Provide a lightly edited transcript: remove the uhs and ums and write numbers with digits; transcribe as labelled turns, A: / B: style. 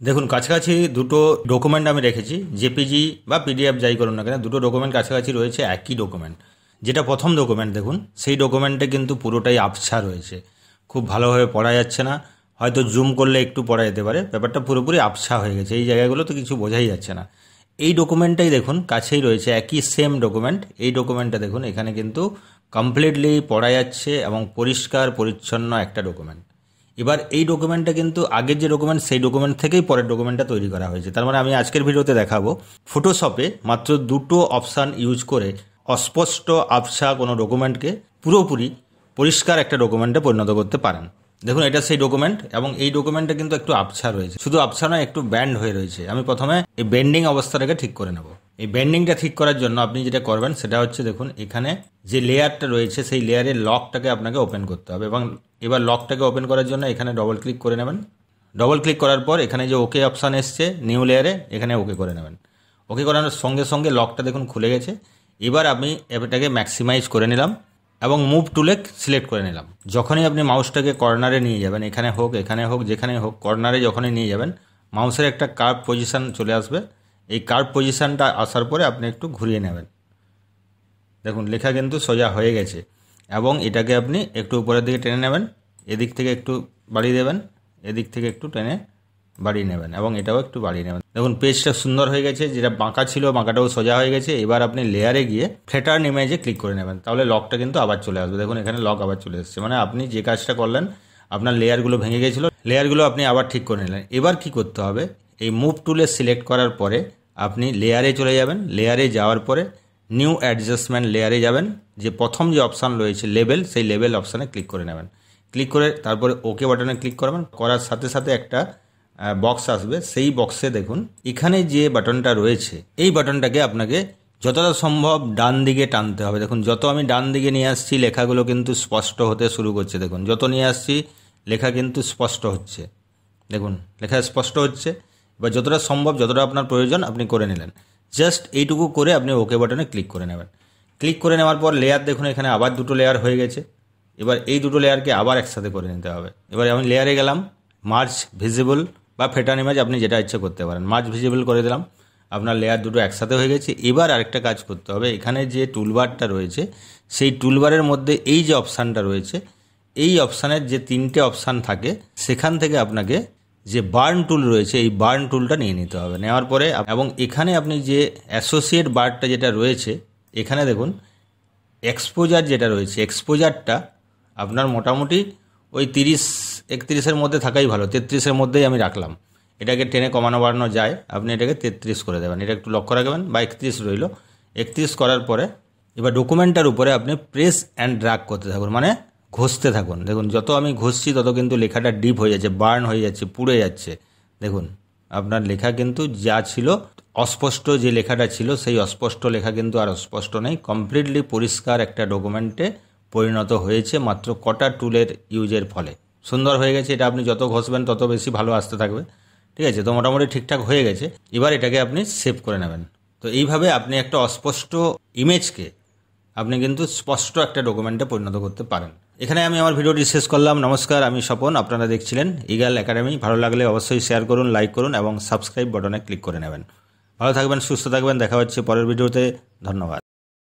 A: দেখুন কাছাকাছি দুটো ডকুমেন্ট আমি রেখেছি, জেপিজি বা পিডিএফ যাই করুন না কেন, দুটো ডকুমেন্ট কাছাকাছি রয়েছে, একই ডকুমেন্ট। যেটা প্রথম ডকুমেন্ট দেখুন, সেই ডকুমেন্টে কিন্তু পুরোটাই আবছা রয়েছে, খুব ভালোভাবে পড়া যাচ্ছে না, হয়তো জুম করলে একটু পড়া যেতে পারে, ব্যাপারটা পুরোপুরি আবছা হয়ে গেছে, এই জায়গাগুলো তো কিছু বোঝাই যাচ্ছে না। এই ডকুমেন্টটাই দেখুন কাছেই রয়েছে, একই সেম ডকুমেন্ট। এই ডকুমেন্টটা দেখুন, এখানে কিন্তু কমপ্লিটলি পড়া যাচ্ছে এবং পরিষ্কার পরিচ্ছন্ন একটা ডকুমেন্ট। এবার এই ডকুমেন্টটা কিন্তু আগের যে ডকুমেন্ট, সেই ডকুমেন্ট থেকেই পরের ডকুমেন্টটা তৈরি করা হয়েছে। তার মানে আমি আজকের ভিডিওতে দেখাবো ফটোশপে মাত্র দুটো অপশান ইউজ করে অস্পষ্ট আবছা কোনো ডকুমেন্টকে পুরোপুরি পরিষ্কার একটা ডকুমেন্টে পরিণত করতে পারেন। দেখুন এটা সেই ডকুমেন্ট, এবং এই ডকুমেন্টটা কিন্তু একটু আবছা রয়েছে, শুধু আবছা নয়, একটু ব্যান্ড হয়ে রয়েছে। আমি প্রথমে এই বেন্ডিং অবস্থাটাকে ঠিক করে নেব। এই বেন্ডিংটা ঠিক করার জন্য আপনি যেটা করবেন সেটা হচ্ছে, দেখুন এখানে যে লেয়ারটা রয়েছে সেই লেয়ারের লকটাকে আপনাকে ওপেন করতে হবে, এবং এবার লকটাকে ওপেন করার জন্য এখানে ডবল ক্লিক করে নেবেন। ডবল ক্লিক করার পর এখানে যে ওকে অপশান এসছে নিউ লেয়ারে, এখানে ওকে করে নেবেন। ওকে করানোর সঙ্গে সঙ্গে লকটা দেখুন খুলে গেছে। এবার আমি এটাকে ম্যাক্সিমাইজ করে নিলাম এবং মুভ টুলে সিলেক্ট করে নিলাম। যখনই আপনি মাউসটাকে কর্নারে নিয়ে যাবেন, এখানে হোক যেখানে হোক, কর্নারে যখনই নিয়ে যাবেন, মাউসের একটা কার্ভ পজিশান চলে আসবে। এই কার্ভ পজিশানটা আসার পরে আপনি একটু ঘুরিয়ে নেবেন। দেখুন লেখা কিন্তু সোজা হয়ে গেছে, এবং এটাকে আপনি একটু উপরের দিকে টেনে নেবেন, এদিক থেকে একটু বাড়িয়ে দেবেন, এদিক থেকে একটু টেনে বাড়িয়ে নেবেন, এবং এটাও একটু বাড়িয়ে নেবেন। দেখুন পেজটা সুন্দর হয়ে গেছে, যেটা বাঁকা ছিল বাঁকাটাও সোজা হয়ে গেছে। এবার আপনি লেয়ারে গিয়ে ফ্ল্যাটার্ন ইমেজে ক্লিক করে নেবেন, তাহলে লকটা কিন্তু আবার চলে আসবে। দেখুন এখানে লক আবার চলে এসেছে, মানে আপনি যে কাজটা করলেন, আপনার লেয়ারগুলো ভেঙে গেছিলো, লেয়ারগুলো আপনি আবার ঠিক করে নিলেন। এবার কি করতে হবে, এই মুভ টুলে সিলেক্ট করার পরে আপনি লেয়ারে চলে যাবেন। লেয়ারে যাওয়ার পরে নিউ অ্যাডজাস্টমেন্ট লেয়ারে যাবেন, যে প্রথম যে অপশান রয়েছে লেবেল, সেই লেবেল অপশানে ক্লিক করে নেবেন। ক্লিক করে তারপরে ওকে বাটনে ক্লিক করবেন। করার সাথে সাথে একটা বক্স আসবে, সেই বক্সে দেখুন এখানে যে বাটনটা রয়েছে, এই বাটনটাকে আপনাকে যতটা সম্ভব ডান দিকে টানতে হবে। দেখুন যত আমি ডান দিকে নিয়ে আসছি, লেখাগুলো কিন্তু স্পষ্ট হতে শুরু করছে। দেখুন যত নিয়ে আসছি লেখা কিন্তু স্পষ্ট হচ্ছে, দেখুন লেখা স্পষ্ট হচ্ছে। এবার যতটা সম্ভব, যতটা আপনার প্রয়োজন আপনি করে নিলেন। জাস্ট এইটুকু করে আপনি ওকে বাটনে ক্লিক করে নেবেন। ক্লিক করে নেওয়ার পর লেয়ার দেখুন এখানে আবার দুটো লেয়ার হয়ে গেছে। এবার এই দুটো লেয়ারকে আবার একসাথে করে নিতে হবে। এবার আমি লেয়ারে গেলাম, মার্জ ভিজিবল বা ফ্ল্যাটার্ন ইমেজ, আপনি যেটা ইচ্ছে করতে পারেন। মার্জ ভিজিবল করে দিলাম, আপনার লেয়ার দুটো একসাথে হয়ে গেছে। এবার আরেকটা কাজ করতে হবে, এখানে যে টুলবারটা রয়েছে, সেই টুলবারের মধ্যে এই যে অপশানটা রয়েছে, এই অপশানের যে তিনটে অপশান থাকে, সেখান থেকে আপনাকে যে বার্ন টুল রয়েছে, এই বার্ন টুলটা নিয়ে নিতে হবে। নেওয়ার পরে এবং এখানে আপনি যে অ্যাসোসিয়েট বারটা যেটা রয়েছে, এখানে দেখুন এক্সপোজার যেটা রয়েছে, এক্সপোজারটা আপনার মোটামুটি ওই 30-31-এর মধ্যে থাকাই ভালো। 33-এর মধ্যেই আমি রাখলাম। এটাকে টেনে কমানো বাড়ানো যায়, আপনি এটাকে 33 করে দেবেন। এটা একটু লক্ষ্য রাখবেন, বা 31 রইল। 31 করার পরে এবার ডকুমেন্টটার উপরে আপনি প্রেস অ্যান্ড ড্র্যাগ করতে থাকুন, মানে ঘষতে থাকুন। দেখুন যত আমি ঘষছি তত কিন্তু লেখাটা ডিপ হয়ে যাচ্ছে, বার্ন হয়ে যাচ্ছে, পুড়ে যাচ্ছে। দেখুন আপনার লেখা কিন্তু যা ছিল, অস্পষ্ট যে লেখাটা ছিল, সেই অস্পষ্ট লেখা কিন্তু আর অস্পষ্ট নেই, কমপ্লিটলি পরিষ্কার একটা ডকুমেন্টে পরিণত হয়েছে মাত্র কটা টুলের ইউজের ফলে। সুন্দর হয়ে গেছে। এটা আপনি যত ঘষবেন তত বেশি ভালো আসতে থাকবে। ঠিক আছে, তো মোটামুটি ঠিকঠাক হয়ে গেছে। এবার এটাকে আপনি সেভ করে নেবেন। তো এইভাবে আপনি একটা অস্পষ্ট ইমেজকে আপনি কিন্তু স্পষ্ট একটা ডকুমেন্টে পরিণত করতে পারেন। এখানে আমি আমার ভিডিওটি শেষ করলাম। নমস্কার, আমি স্বপন, আপনারা দেখছিলেন ইগল একাডেমি। ভালো লাগলে অবশ্যই শেয়ার করুন, লাইক করুন এবং সাবস্ক্রাইব বাটনে ক্লিক করে নেবেন। ভালো থাকবেন, সুস্থ থাকবেন, দেখা হচ্ছে পরের ভিডিওতে। ধন্যবাদ।